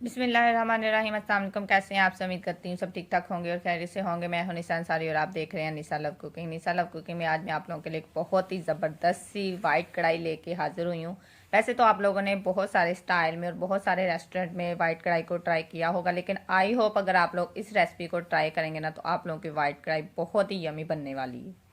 बिस्मिल्लाहिर्रहमानिर्रहीम। अस्सलाम वालेकुम। कैसे हैं आप सब? उम्मीद करती हूँ सब ठीक ठाक होंगे और खैरियत से होंगे। मैं हूं निसा अंसारी और आप देख रहे हैं निसा लव कुकिंग। निसा लव कुकिंग में आज मैं आप लोगों के लिए एक बहुत ही ज़बरदस्त सी वाइट कढ़ाई लेके हाजिर हुई हूँ। वैसे तो आप लोगों ने बहुत सारे स्टाइल में और बहुत सारे रेस्टोरेंट में वाइट कढ़ाई को ट्राई किया होगा, लेकिन आई होप अगर आप लोग इस रेसिपी को ट्राई करेंगे ना, तो आप लोगों की वाइट कढ़ाई बहुत ही यमी बनने वाली है।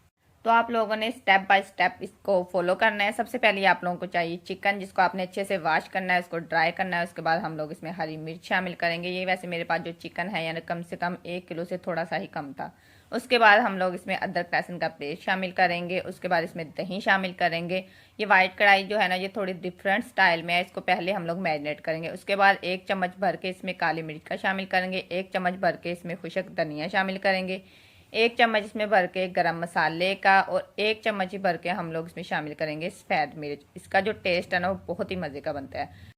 तो आप लोगों ने स्टेप बाय स्टेप इसको फॉलो करना है। सबसे पहले आप लोगों को चाहिए चिकन, जिसको आपने अच्छे से वॉश करना है, उसको ड्राई करना है। उसके बाद हम लोग इसमें हरी मिर्च शामिल करेंगे। ये वैसे मेरे पास जो चिकन है यानी कम से कम 1 किलो से थोड़ा सा ही कम था। उसके बाद हम लोग इसमें अदरक लहसुन का पेस्ट शामिल करेंगे। उसके बाद इसमें दही शामिल करेंगे। ये वाइट कढ़ाई जो है ना, ये थोड़ी डिफरेंट स्टाइल में है। इसको पहले हम लोग मैरिनेट करेंगे। उसके बाद 1 चम्मच भर के इसमें काली मिर्च का शामिल करेंगे। 1 चम्मच भर के इसमें खुशक धनिया शामिल करेंगे। 1 चम्मच इसमें भर के गरम मसाले का, और 1 चम्मच ही भर के हम लोग इसमें शामिल करेंगे सफ़ेद मिर्च। इसका जो टेस्ट है ना, वो बहुत ही मज़े का बनता है।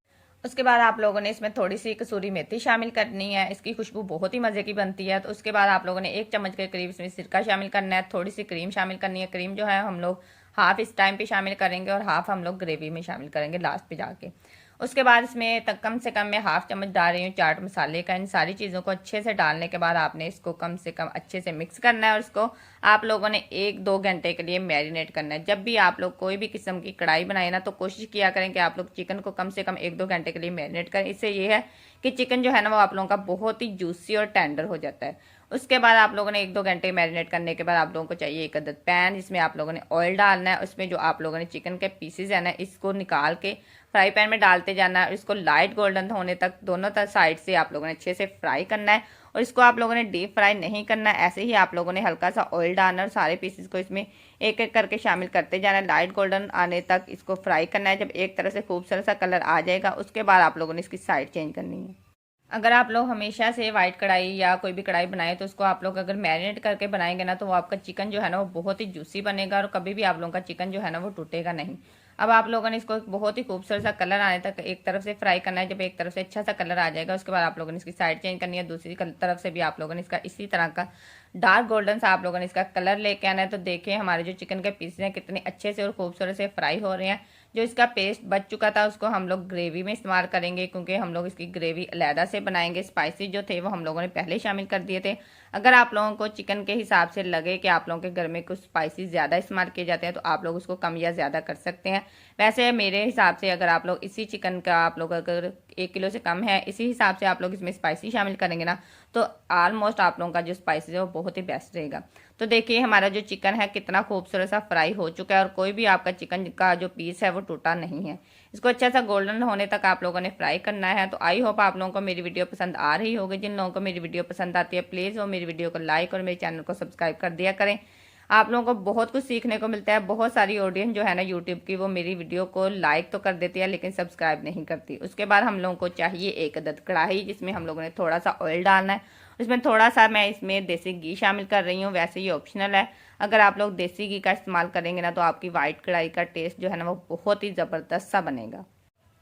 उसके बाद आप लोगों ने इसमें थोड़ी सी कसूरी मेथी शामिल करनी है। इसकी खुशबू बहुत ही मज़े की बनती है। तो उसके बाद आप लोगों ने 1 चम्मच के करीब इसमें सिरका शामिल करना है। थोड़ी सी क्रीम शामिल करनी है। क्रीम जो है हम लोग हाफ इस टाइम पे शामिल करेंगे और हाफ हम लोग ग्रेवी में शामिल करेंगे लास्ट पे जाके। उसके बाद इसमें तक कम से कम मैं हाफ चम्मच डाल रही हूँ चाट मसाले का। इन सारी चीज़ों को अच्छे से डालने के बाद आपने इसको कम से कम अच्छे से मिक्स करना है और इसको आप लोगों ने 1-2 घंटे के लिए मैरिनेट करना है। जब भी आप लोग कोई भी किस्म की कढ़ाई बनाए ना, तो कोशिश किया करें कि आप लोग चिकन को कम से कम 1-2 घंटे के लिए मैरिनेट करें। इससे ये है कि चिकन जो है ना, वो आप लोगों का बहुत ही जूसी और टेंडर हो जाता है। उसके बाद आप लोगों ने 1-2 घंटे मैरिनेट करने के बाद आप लोगों को चाहिए एक अदद पैन, जिसमें आप लोगों ने ऑयल डालना है। उसमें जो आप लोगों ने चिकन के पीसेज है ना, इसको निकाल के फ्राई पैन में डालते जाना है और इसको लाइट गोल्डन होने तक दोनों साइड से आप लोगों ने अच्छे से फ्राई करना है। और इसको आप लोगों ने डीप फ्राई नहीं करना है, ऐसे ही आप लोगों ने हल्का सा ऑयल डालना है और सारे पीसेस को इसमें एक एक करके शामिल करते जाना है। लाइट गोल्डन आने तक इसको फ्राई करना है। जब एक तरह से खूबसूरत सा कलर आ जाएगा, उसके बाद आप लोगों ने इसकी साइड चेंज करनी है। अगर आप लोग हमेशा से वाइट कढ़ाई या कोई भी कढ़ाई बनाए, तो उसको आप लोग अगर मैरिनेट करके बनाएंगे ना, तो वो आपका चिकन जो है ना, वो बहुत ही जूसी बनेगा और कभी भी आप लोगों का चिकन जो है ना, वो टूटेगा नहीं। अब आप लोगों ने इसको बहुत ही खूबसूरत सा कलर आने तक एक तरफ से फ्राई करना है। जब एक तरफ से अच्छा सा कलर आ जाएगा, उसके बाद आप लोगों ने इसकी साइड चेंज करनी है। दूसरी तरफ से भी आप लोगों ने इसका इसी तरह का डार्क गोल्डन सा आप लोगों ने इसका कलर लेके आना है। तो देखिए हमारे जो चिकन के पीसेस हैं कितने अच्छे से और खूबसूरत से फ्राई हो रहे हैं। जो इसका पेस्ट बच चुका था, उसको हम लोग ग्रेवी में इस्तेमाल करेंगे, क्योंकि हम लोग इसकी ग्रेवी अलहदा से बनाएंगे। स्पाइसी जो थे वो हम लोगों ने पहले शामिल कर दिए थे। अगर आप लोगों को चिकन के हिसाब से लगे कि आप लोगों के घर में कुछ स्पाइसी ज़्यादा इस्तेमाल किए जाते हैं, तो आप लोग उसको कम या ज़्यादा कर सकते हैं। वैसे मेरे हिसाब से अगर आप लोग इसी चिकन का आप लोग अगर 1 किलो से कम है, इसी हिसाब से आप लोग इसमें स्पाइसी शामिल करेंगे ना, तो ऑलमोस्ट आप लोगों का जो स्पाइसी है वो बहुत ही बेस्ट रहेगा। तो देखिए हमारा जो चिकन है कितना खूबसूरत सा फ्राई हो चुका है और कोई भी आपका चिकन का जो पीस है वो टूटा नहीं है। इसको अच्छा सा गोल्डन होने तक आप लोगों ने फ्राई करना है। तो आई होप आप लोगों को मेरी वीडियो पसंद आ रही होगी। जिन लोगों को मेरी वीडियो पसंद आती है, प्लीज़ वो मेरी वीडियो को लाइक और मेरे चैनल को सब्सक्राइब कर दिया करें। आप लोगों को बहुत कुछ सीखने को मिलता है। बहुत सारी ऑडियंस जो है ना यूट्यूब की, वो मेरी वीडियो को लाइक तो कर देती है लेकिन सब्सक्राइब नहीं करती। उसके बाद हम लोगों को चाहिए एक अदद कढ़ाई, जिसमें हम लोगों ने थोड़ा सा ऑयल डालना है। इसमें थोड़ा सा मैं इसमें देसी घी शामिल कर रही हूँ। वैसे ये ऑप्शनल है। अगर आप लोग देसी घी का इस्तेमाल करेंगे ना, तो आपकी वाइट कढ़ाई का टेस्ट जो है ना, वो बहुत ही ज़बरदस्त सा बनेगा।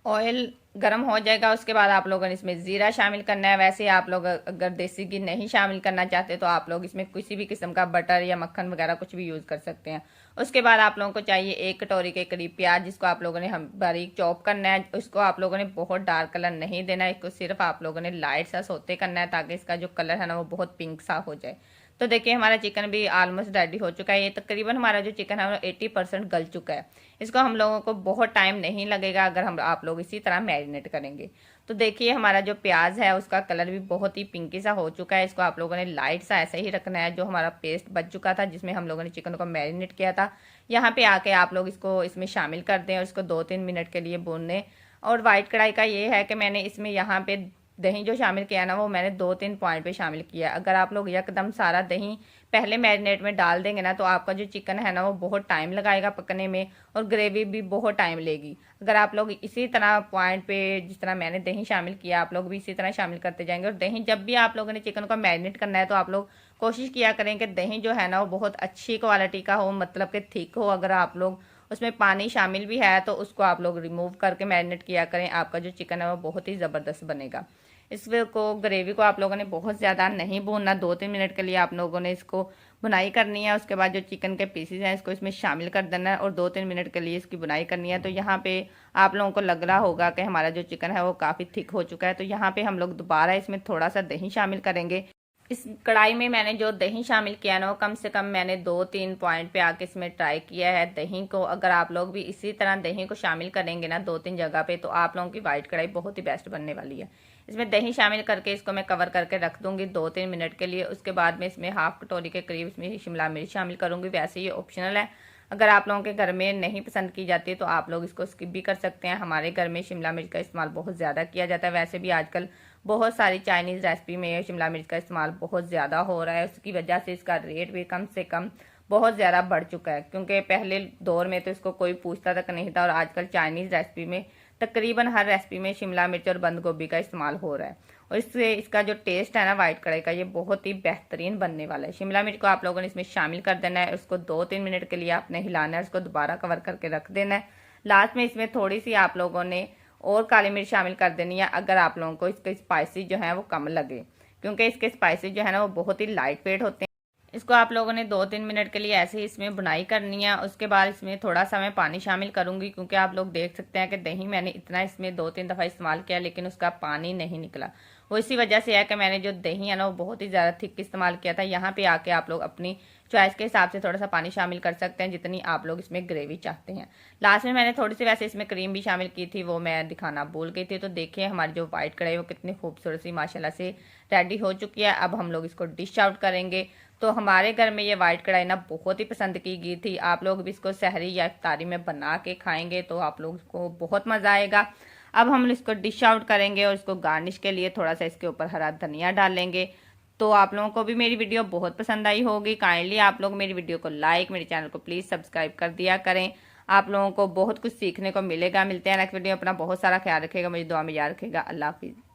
ऑयल गर्म हो जाएगा, उसके बाद आप लोगों ने इसमें ज़ीरा शामिल करना है। वैसे आप लोग अगर देसी घी नहीं शामिल करना चाहते, तो आप लोग इसमें किसी भी किस्म का बटर या मक्खन वगैरह कुछ भी यूज़ कर सकते हैं। उसके बाद आप लोगों को चाहिए 1 कटोरी के करीब प्याज, जिसको आप लोगों ने हम बारीक चॉप करना है। उसको आप लोगों ने बहुत डार्क कलर नहीं देना है, इसको सिर्फ आप लोगों ने लाइट सा सौते करना है, ताकि इसका जो कलर है ना, वो बहुत पिंक सा हो जाए। तो देखिए हमारा चिकन भी ऑलमोस्ट रेडी हो चुका है। ये तकरीबन हमारा जो चिकन है वो 80% गल चुका है। इसको हम लोगों को बहुत टाइम नहीं लगेगा अगर हम आप लोग इसी तरह मैरिनेट करेंगे। तो देखिए हमारा जो प्याज है उसका कलर भी बहुत ही पिंकी सा हो चुका है। इसको आप लोगों ने लाइट सा ऐसे ही रखना है। जो हमारा पेस्ट बच चुका था, जिसमें हम लोगों ने चिकन को मैरिनेट किया था, यहाँ पे आके आप लोग इसको इसमें शामिल कर दें और इसको 2-3 मिनट के लिए भूनने। और वाइट कढ़ाई का ये है कि मैंने इसमें यहाँ पे दही जो शामिल किया ना, वो मैंने 2-3 पॉइंट पे शामिल किया। अगर आप लोग एकदम सारा दही पहले मैरिनेट में डाल देंगे ना, तो आपका जो चिकन है ना, वो बहुत टाइम लगाएगा पकने में और ग्रेवी भी बहुत टाइम लेगी। अगर आप लोग इसी तरह पॉइंट पे जिस तरह मैंने दही शामिल किया, आप लोग भी इसी तरह शामिल करते जाएंगे। और दही जब भी आप लोगों ने चिकन को मैरिनेट करना है, तो आप लोग कोशिश किया करें कि दही जो है ना, वो बहुत अच्छी क्वालिटी का हो, मतलब कि थिक हो। अगर आप लोग उसमें पानी शामिल भी है, तो उसको आप लोग रिमूव करके मैरिनेट किया करें। आपका जो चिकन है वो बहुत ही ज़बरदस्त बनेगा। इसको ग्रेवी को आप लोगों ने बहुत ज़्यादा नहीं भूनना, 2-3 मिनट के लिए आप लोगों ने इसको बुनाई करनी है। उसके बाद जो चिकन के पीसेस हैं इसको इसमें शामिल कर देना है और 2-3 मिनट के लिए इसकी बुनाई करनी है। तो यहाँ पे आप लोगों को लग रहा होगा कि हमारा जो चिकन है वो काफ़ी थिक हो चुका है, तो यहाँ पे हम लोग दोबारा इसमें थोड़ा सा दही शामिल करेंगे। इस कढ़ाई में मैंने जो दही शामिल किया ना वो कम से कम मैंने 2-3 पॉइंट पे आके इसमें ट्राई किया है दही को। अगर आप लोग भी इसी तरह दही को शामिल करेंगे ना 2-3 जगह पे, तो आप लोगों की वाइट कढ़ाई बहुत ही बेस्ट बनने वाली है। इसमें दही शामिल करके इसको मैं कवर करके रख दूंगी 2-3 मिनट के लिए। उसके बाद में इसमें हाफ कटोरी के करीब इसमें शिमला मिर्च शामिल करूंगी। वैसे ये ऑप्शनल है, अगर आप लोगों के घर में नहीं पसंद की जाती तो आप लोग इसको स्किप भी कर सकते हैं। हमारे घर में शिमला मिर्च का इस्तेमाल बहुत ज़्यादा किया जाता है। वैसे भी आजकल बहुत सारी चाइनीज़ रेसिपी में शिमला मिर्च का इस्तेमाल बहुत ज़्यादा हो रहा है, उसकी वजह से इसका रेट भी कम से कम बहुत ज़्यादा बढ़ चुका है। क्योंकि पहले दौर में तो इसको कोई पूछता तक नहीं था, और आजकल चाइनीज़ रेसिपी में तकरीबन हर रेसिपी में शिमला मिर्च और बंद गोभी का इस्तेमाल हो रहा है, और इससे इसका जो टेस्ट है ना वाइट कढ़ाई का, ये बहुत ही बेहतरीन बनने वाला है। शिमला मिर्च को आप लोगों ने इसमें शामिल कर देना है, उसको 2-3 मिनट के लिए आपने हिलाना है, उसको दोबारा कवर करके रख देना है। लास्ट में इसमें थोड़ी सी आप लोगों ने और काली मिर्च शामिल कर देनी है, अगर आप लोगों को इसके स्पाइसी जो है वो कम लगे, क्योंकि इसके स्पाइसी जो है ना वो बहुत ही लाइट वेट होते हैं। इसको आप लोगों ने 2-3 मिनट के लिए ऐसे ही इसमें बुनाई करनी है। उसके बाद इसमें थोड़ा सा मैं पानी शामिल करूंगी, क्योंकि आप लोग देख सकते हैं कि दही मैंने इतना इसमें 2-3 दफ़ा इस्तेमाल किया लेकिन उसका पानी नहीं निकला। वो इसी वजह से है कि मैंने जो दही है ना वो बहुत ही ज़्यादा थिक इस्तेमाल किया था। यहाँ पे आके आप लोग अपनी चॉइस के हिसाब से थोड़ा सा पानी शामिल कर सकते हैं, जितनी आप लोग इसमें ग्रेवी चाहते हैं। लास्ट में मैंने थोड़ी सी वैसे इसमें क्रीम भी शामिल की थी, वो मैं दिखाना भूल गई थी। तो देखिए हमारी जो वाइट कढ़ाई वो कितनी खूबसूरत सी माशाल्लाह से रेडी हो चुकी है। अब हम लोग इसको डिश आउट करेंगे। तो हमारे घर में ये वाइट कढ़ाई ना बहुत ही पसंद की गई थी। आप लोग भी इसको सहरी या इफ्तारी में बना के खाएंगे तो आप लोग को बहुत मज़ा आएगा। अब हम इसको डिश आउट करेंगे और इसको गार्निश के लिए थोड़ा सा इसके ऊपर हरा धनिया डालेंगे। तो आप लोगों को भी मेरी वीडियो बहुत पसंद आई होगी। काइंडली आप लोग मेरी वीडियो को लाइक, मेरे चैनल को प्लीज़ सब्सक्राइब कर दिया करें। आप लोगों को बहुत कुछ सीखने को मिलेगा। मिलते हैं नेक्स्ट वीडियो। अपना बहुत सारा ख्याल रखेगा, मुझे दुआ में याद रखेगा। अल्लाह हाफिज़।